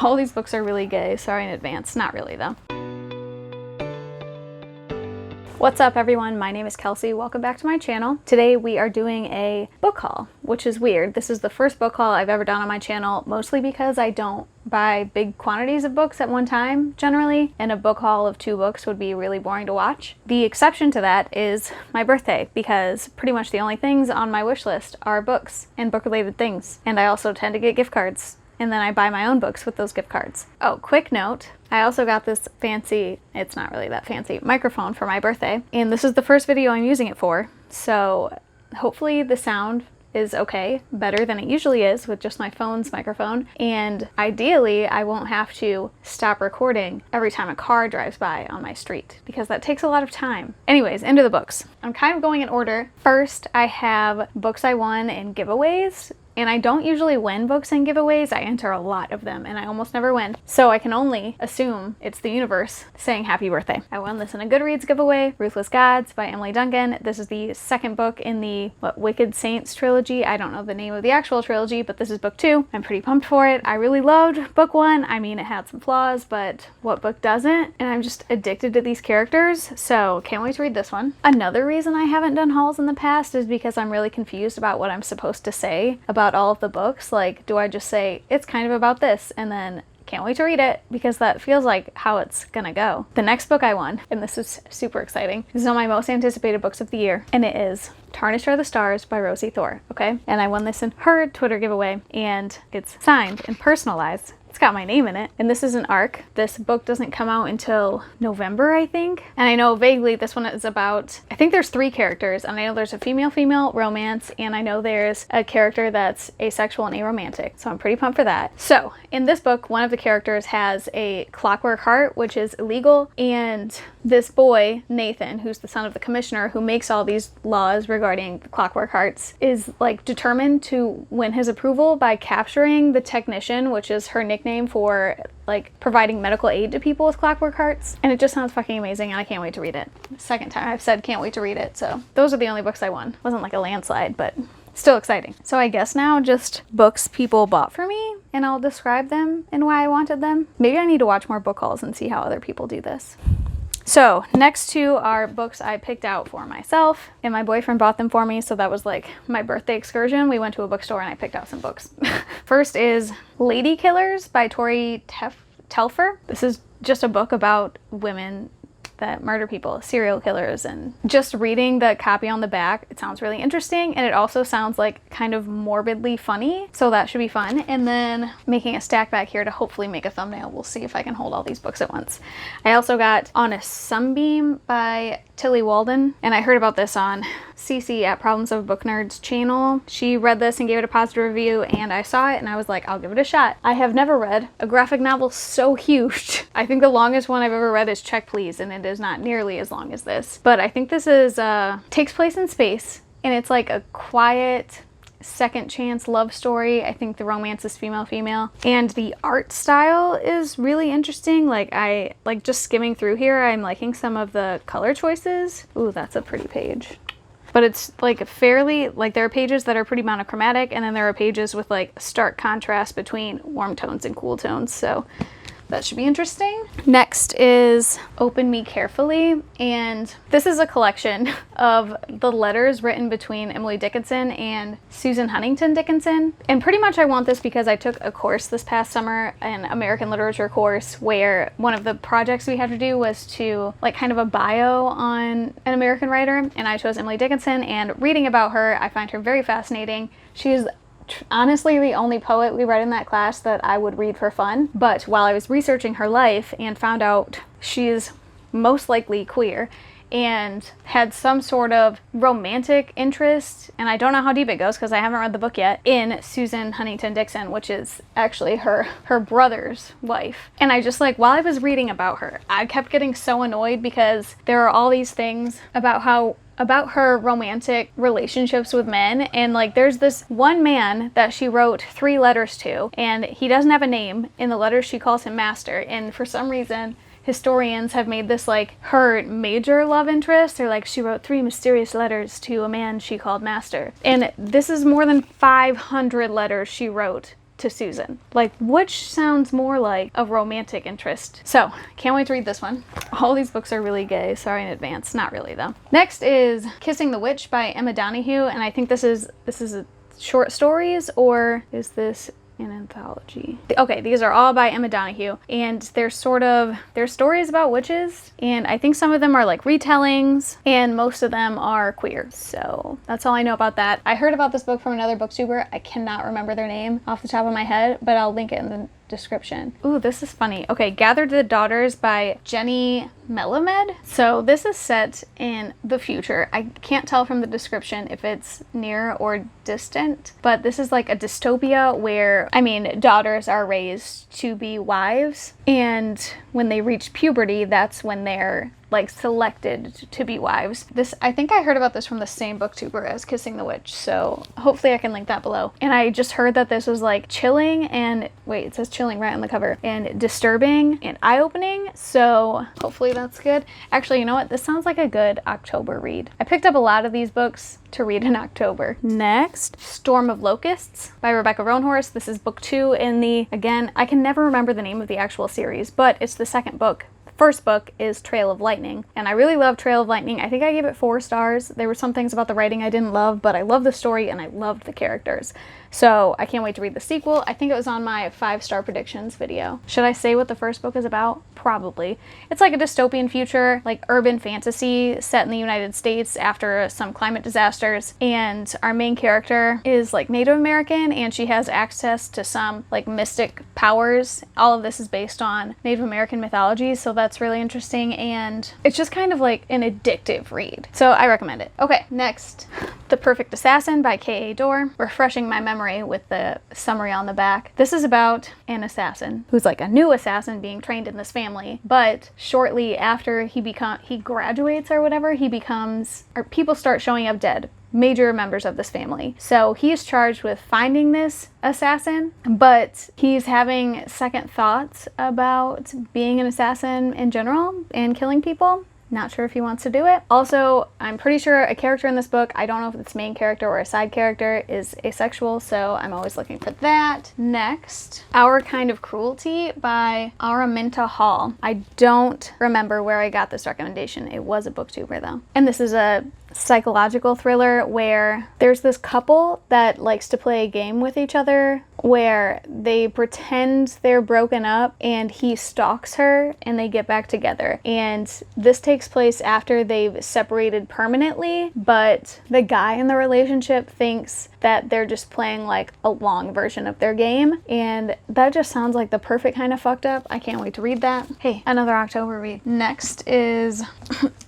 All these books are really gay. Sorry in advance. Not really though. What's up everyone, my name is Kelsey. Welcome back to my channel. Today we are doing a book haul, which is weird. This is the first book haul I've ever done on my channel, mostly because I don't buy big quantities of books at one time generally, and a book haul of 2 books would be really boring to watch. The exception to that is my birthday, because pretty much the only things on my wish list are books and book related things, and I also tend to get gift cards. And then I buy my own books with those gift cards. Oh, quick note, I also got this fancy, it's not really that fancy, microphone for my birthday. And this is the first video I'm using it for. So hopefully the sound is okay, better than it usually is with just my phone's microphone. And ideally, I won't have to stop recording every time a car drives by on my street, because that takes a lot of time. Anyways, into the books. I'm kind of going in order. First, I have books I won in giveaways. And I don't usually win books in giveaways. I enter a lot of them and I almost never win. So I can only assume it's the universe saying happy birthday. I won this in a Goodreads giveaway, Ruthless Gods by Emily Duncan. This is the second book in the Wicked Saints trilogy. I don't know the name of the actual trilogy, but this is book 2. I'm pretty pumped for it. I really loved book 1. I mean, it had some flaws, but what book doesn't? And I'm just addicted to these characters. So can't wait to read this one. Another reason I haven't done hauls in the past is because I'm really confused about what I'm supposed to say about all of the books. Like, do I just say it's kind of about this and then can't wait to read it, because that feels like how it's gonna go. The next book I won, and this is super exciting, this is one of my most anticipated books of the year, and it is Tarnished Are the Stars by Rosie Thor, okay? And I won this in her Twitter giveaway, and it's signed and personalized. It's got my name in it, and this is an ARC. This book doesn't come out until November, I think. And I know vaguely this one is about, I think there's 3 characters, and I know there's a female-female romance, and I know there's a character that's asexual and aromantic, so I'm pretty pumped for that. So, in this book, one of the characters has a clockwork heart, which is illegal, and this boy, Nathan, who's the son of the commissioner who makes all these laws regarding the clockwork hearts, is like determined to win his approval by capturing the technician, which is her nickname for like providing medical aid to people with clockwork hearts. And it just sounds fucking amazing and I can't wait to read it. Second time I've said can't wait to read it. So those are the only books I won. It wasn't like a landslide, but still exciting. So I guess now just books people bought for me, and I'll describe them and why I wanted them. Maybe I need to watch more book hauls and see how other people do this. So next 2 are books I picked out for myself, and my boyfriend bought them for me, so that was like my birthday excursion. We went to a bookstore and I picked out some books. First is Lady Killers by Tori Telfer. This is just a book about women that murder people, serial killers, and just reading the copy on the back, it sounds really interesting, and it also sounds like kind of morbidly funny, so that should be fun. And then making a stack back here to hopefully make a thumbnail. We'll see if I can hold all these books at once. I also got On a Sunbeam by Tilly Walden, and I heard about this on Cece at Problems of Book Nerds channel. She read this and gave it a positive review, and I saw it and I was like, I'll give it a shot. I have never read a graphic novel so huge. I think the longest one I've ever read is Check Please, and it is not nearly as long as this. But I think this is takes place in space, and it's like a quiet second chance love story. I think the romance is female-female, and the art style is really interesting. Like, I like just skimming through here, I'm liking some of the color choices. Ooh, that's a pretty page. But it's like fairly, like there are pages that are pretty monochromatic, and then there are pages with like stark contrast between warm tones and cool tones, so that should be interesting. Next is Open Me Carefully, and this is a collection of the letters written between Emily Dickinson and Susan Huntington Dickinson. And pretty much I want this because I took a course this past summer, an American literature course, where one of the projects we had to do was to like kind of a bio on an American writer, and I chose Emily Dickinson, and reading about her, I find her very fascinating. She's honestly the only poet we read in that class that I would read for fun. But while I was researching her life and found out she's most likely queer and had some sort of romantic interest, and I don't know how deep it goes because I haven't read the book yet, in Susan Huntington Dickinson, which is actually her brother's wife. And I just, like, while I was reading about her, I kept getting so annoyed because there are all these things about her romantic relationships with men, and like there's this one man that she wrote 3 letters to, and he doesn't have a name. In the letters she calls him Master, and for some reason historians have made this like her major love interest. They're like, she wrote 3 mysterious letters to a man she called Master. And this is more than 500 letters she wrote to Susan. Like, which sounds more like a romantic interest. So, can't wait to read this one. All these books are really gay. Sorry in advance. Not really, though. Next is Kissing the Witch by Emma Donoghue, and I think this is a short stories, or is this an anthology? Okay, these are all by Emma Donoghue, and they're stories about witches, and I think some of them are like retellings, and most of them are queer. So that's all I know about that. I heard about this book from another booktuber. I cannot remember their name off the top of my head, but I'll link it in the description. Ooh, this is funny. Okay, Gathered the Daughters by Jenny Melamed. So this is set in the future. I can't tell from the description if it's near or distant, but this is like a dystopia where, I mean, daughters are raised to be wives, and when they reach puberty, that's when they're like selected to be wives. I think I heard about this from the same booktuber as Kissing the Witch, so hopefully I can link that below. And I just heard that this was like chilling and, wait, it says chilling right on the cover, and disturbing and eye-opening, so hopefully that's good. Actually, you know what? This sounds like a good October read. I picked up a lot of these books to read in October. Next, Storm of Locusts by Rebecca Roanhorse. This is book 2 in the, again, I can never remember the name of the actual series, but it's the second book. First book is Trail of Lightning, and I really love Trail of Lightning. I think I gave it 4 stars. There were some things about the writing I didn't love, but I love the story and I loved the characters. So I can't wait to read the sequel. I think it was on my 5-star predictions video. Should I say what the first book is about? Probably. It's like a dystopian future, like urban fantasy set in the United States after some climate disasters, and our main character is like Native American, and she has access to some like mystic powers. All of this is based on Native American mythology, so that's really interesting, and it's just kind of like an addictive read. So I recommend it. Okay, next, The Perfect Assassin by K.A. Dorr. Refreshing my memory with the summary on the back. This is about an assassin who's like a new assassin being trained in this family, but shortly after he graduates or whatever, people start showing up dead, major members of this family. So he is charged with finding this assassin, but he's having second thoughts about being an assassin in general and killing people. Not sure if he wants to do it. Also, I'm pretty sure a character in this book, I don't know if it's main character or a side character, is asexual, so I'm always looking for that. Next, Our Kind of Cruelty by Araminta Hall. I don't remember where I got this recommendation. It was a booktuber though. And this is a psychological thriller where there's this couple that likes to play a game with each other where they pretend they're broken up and he stalks her and they get back together. And this takes place after they've separated permanently, but the guy in the relationship thinks that they're just playing like a long version of their game, and that just sounds like the perfect kind of fucked up. I can't wait to read that. Hey, another October read. Next is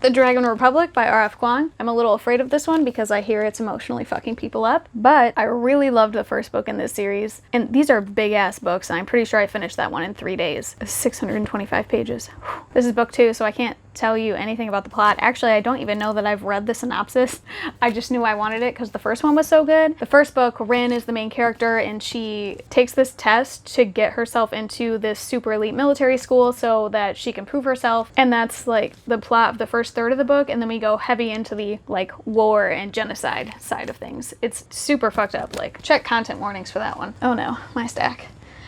The Dragon Republic by R.F. Kuang. I'm a little afraid of this one because I hear it's emotionally fucking people up, but I really loved the first book in this series, and these are big ass books, and I'm pretty sure I finished that one in 3 days. 625 pages. This is book 2, so I can't tell you anything about the plot. Actually, I don't even know that I've read the synopsis. I just knew I wanted it because the first one was so good. The first book, Rin is the main character, and she takes this test to get herself into this super elite military school so that she can prove herself, and that's like the plot of the first third of the book, and then we go heavy into the like war and genocide side of things. It's super fucked up. Like, check content warnings for that one. Oh no, my stack.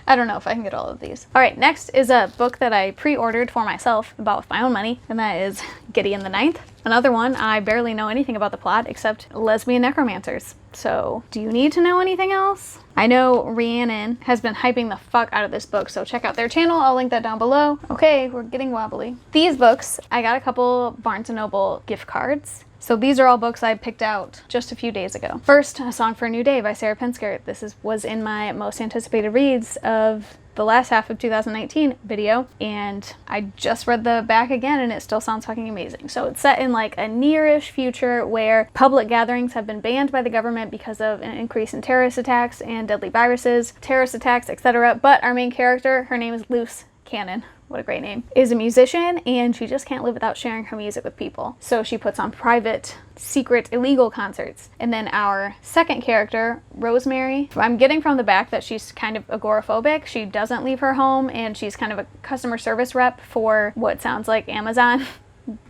I don't know if I can get all of these. All right, next is a book that I pre-ordered for myself, bought with my own money, and that is Gideon the Ninth. Another one, I barely know anything about the plot except lesbian necromancers. So, do you need to know anything else? I know Rhiannon has been hyping the fuck out of this book, so check out their channel. I'll link that down below. Okay, we're getting wobbly. These books, I got a couple Barnes & Noble gift cards. So these are all books I picked out just a few days ago. First, A Song for a New Day by Sarah Pinsker. This was in my most anticipated reads of the last half of 2019 video, and I just read the back again and it still sounds fucking amazing. So it's set in like a near-ish future where public gatherings have been banned by the government because of an increase in terrorist attacks and deadly viruses, terrorist attacks, etc. But our main character, her name is Luce Cannon. What a great name, is a musician, and she just can't live without sharing her music with people. So she puts on private, secret, illegal concerts. And then our second character, Rosemary, I'm getting from the back that she's kind of agoraphobic. She doesn't leave her home, and she's kind of a customer service rep for what sounds like Amazon.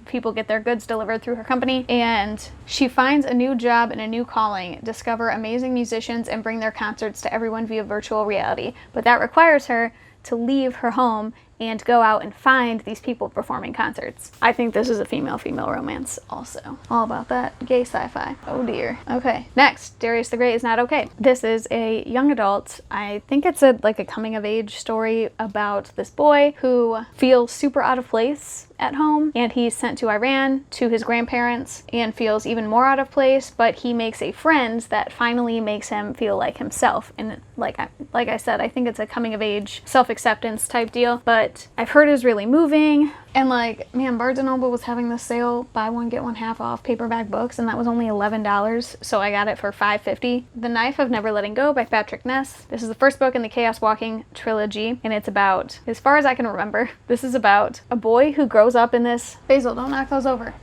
people get their goods delivered through her company, and she finds a new job and a new calling, discover amazing musicians, and bring their concerts to everyone via virtual reality. But that requires her to leave her home and go out and find these people performing concerts. I think this is a female-female romance also. All about that gay sci-fi. Oh dear. Okay, next, Darius the Great is Not Okay. This is a young adult. I think it's like a coming-of-age story about this boy who feels super out of place at home, and he's sent to Iran to his grandparents and feels even more out of place, but he makes a friend that finally makes him feel like himself. And like I said, I think it's a coming-of-age self-acceptance type deal, but I've heard is really moving. And like, man, Barnes & Noble was having this sale, buy one, get one half off paperback books, and that was only $11, so I got it for $5.50. The Knife of Never Letting Go by Patrick Ness. This is the first book in the Chaos Walking trilogy, and it's about, as far as I can remember, this is about a boy who grows up in this... Basil, don't knock those over.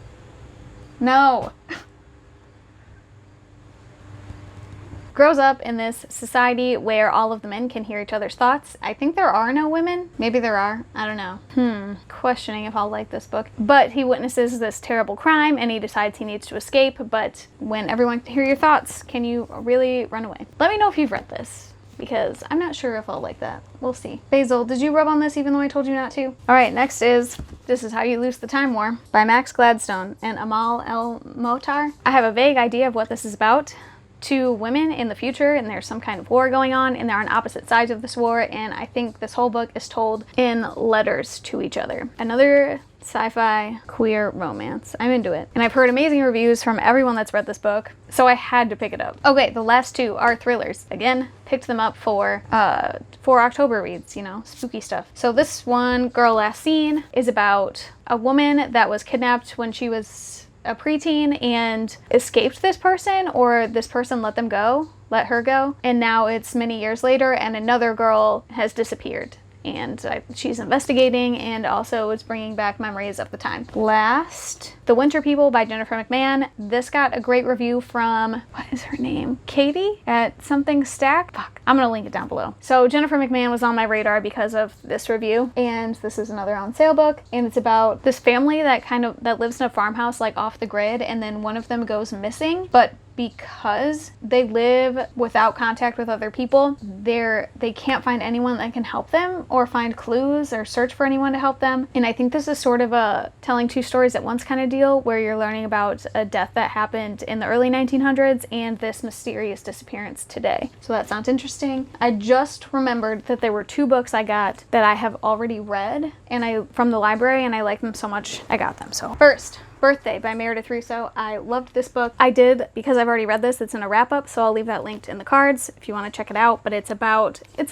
No. Grows up in this society where all of the men can hear each other's thoughts. I think there are no women. Maybe there are. I don't know. Questioning if I'll like this book. But he witnesses this terrible crime and he decides he needs to escape. But when everyone can hear your thoughts, can you really run away? Let me know if you've read this, because I'm not sure if I'll like that. We'll see. Basil, did you rub on this even though I told you not to? All right, next is This Is How You Lose the Time War by Max Gladstone and Amal El-Mohtar. I have a vague idea of what this is about. Two women in the future, and there's some kind of war going on, and they're on opposite sides of this war, and I think this whole book is told in letters to each other. Another sci-fi queer romance. I'm into it. And I've heard amazing reviews from everyone that's read this book, so I had to pick it up. Okay, the last two are thrillers. Again, picked them up for October reads, you know, spooky stuff. So this one, Girl Last Seen, is about a woman that was kidnapped when she was a preteen and escaped this person, or this person let her go, and now it's many years later and another girl has disappeared, and she's investigating and also is bringing back memories of the time. Last, The Winter People by Jennifer McMahon. This got a great review from, what is her name? Katie at Something Stack? Fuck, I'm gonna link it down below. So Jennifer McMahon was on my radar because of this review, and this is another on sale book, and it's about this family that lives in a farmhouse like off the grid, and then one of them goes missing, but because they live without contact with other people, they can't find anyone that can help them or find clues or search for anyone to help them. And I think this is sort of a telling two stories at once kind of deal, where you're learning about a death that happened in the early 1900s and this mysterious disappearance today. So that sounds interesting. I just remembered that there were two books I got that I have already read from the library, and I like them so much I got them. So first, Birthday by Meredith Russo. I loved this book. I did, because I've already read this, it's in a wrap-up, so I'll leave that linked in the cards if you want to check it out. But it's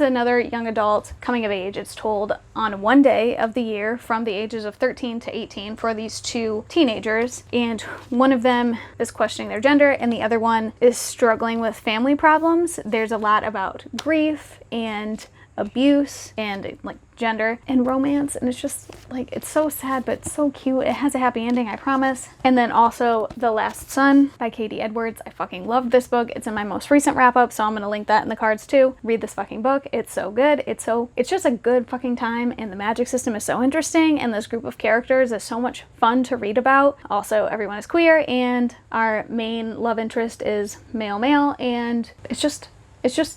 another young adult coming of age. It's told on one day of the year from the ages of 13 to 18 for these two teenagers, and one of them is questioning their gender and the other one is struggling with family problems. There's a lot about grief and abuse and like gender and romance, and it's just like, it's so sad but so cute. It has a happy ending, I promise. And then also The Last Son by Katie Edwards. I fucking loved this book. It's in my most recent wrap-up, so I'm gonna link that in the cards too. Read this fucking book. It's so good. It's just a good fucking time, and the magic system is so interesting, and this group of characters is so much fun to read about. Also, everyone is queer, and our main love interest is male, and it's just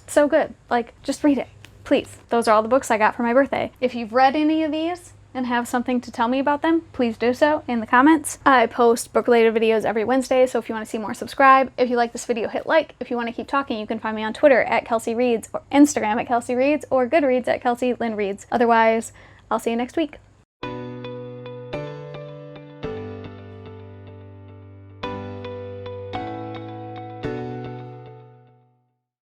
so good. Like, just read it. Please. Those are all the books I got for my birthday. If you've read any of these and have something to tell me about them, please do so in the comments. I post book-related videos every Wednesday, so if you want to see more, subscribe. If you like this video, hit like. If you want to keep talking, you can find me on Twitter at Kelsey Reads, or Instagram at Kelsey Reads, or Goodreads at Kelsey Lynn Reads. Otherwise, I'll see you next week.